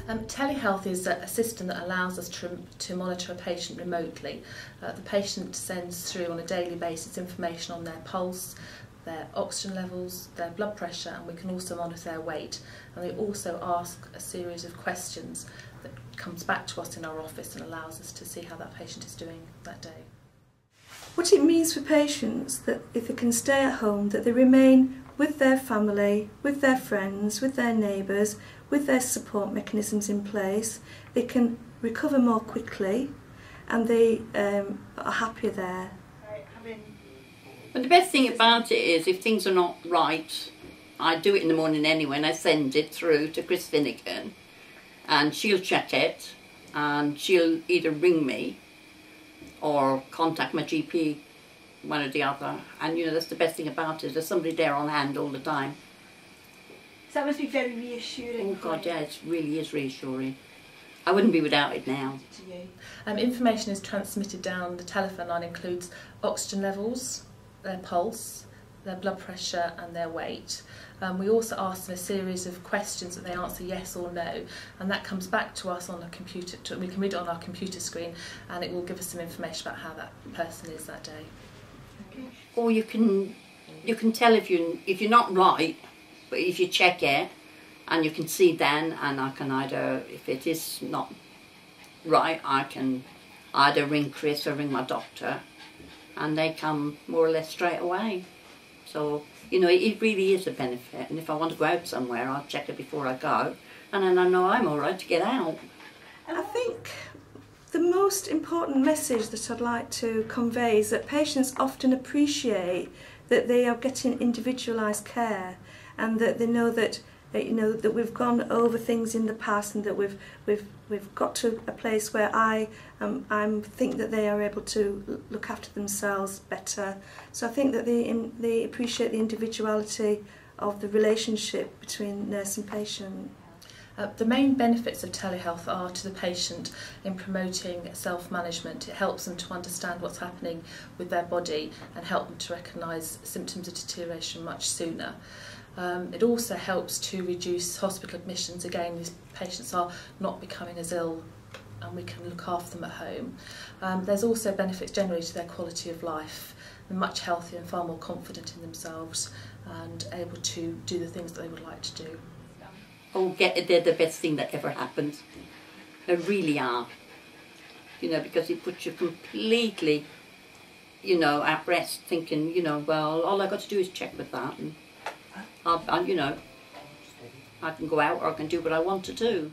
Telehealth is a system that allows us to monitor a patient remotely. The patient sends through on a daily basis information on their pulse, their oxygen levels, their blood pressure, and we can also monitor their weight. And they also ask a series of questions that comes back to us in our office and allows us to see how that patient is doing that day. What it means for patients that if they can stay at home, that they remain with their family, with their friends, with their neighbours, with their support mechanisms in place, they can recover more quickly and they are happier there. But the best thing about it is if things are not right, I do it in the morning anyway and I send it through to Chris Finnegan and she'll check it and she'll either ring me or contact my GP, one or the other, and you know that's the best thing about it, there's somebody there on hand all the time. So that must be very reassuring. Oh God, yeah, it really is reassuring. I wouldn't be without it now. Information is transmitted down the telephone line, includes oxygen levels, their pulse, their blood pressure and their weight. We also ask them a series of questions that they answer yes or no, and that comes back to us on a computer. We can read it on our computer screen and it will give us some information about how that person is that day. Or you can tell if you're not right, but if you check it and you can see then, and I can either, if it is not right, I can either ring Chris or ring my doctor and they come more or less straight away. So, you know, it really is a benefit, and if I want to go out somewhere I'll check it before I go and then I know I'm alright to get out. And I think the most important message that I'd like to convey is that patients often appreciate that they are getting individualised care and that they know that that we've gone over things in the past and that we've got to a place where I think that they are able to look after themselves better. So I think that they appreciate the individuality of the relationship between nurse and patient. The main benefits of telehealth are to the patient in promoting self-management. It helps them to understand what's happening with their body and help them to recognise symptoms of deterioration much sooner. It also helps to reduce hospital admissions. Again, these patients are not becoming as ill and we can look after them at home. There's also benefits generally to their quality of life. They're much healthier and far more confident in themselves and able to do the things that they would like to do. Oh, they're the best thing that ever happened. They really are. You know, because it puts you completely, you know, at rest, thinking, you know, well, all I've got to do is check with that and you know, I can go out or I can do what I want to do.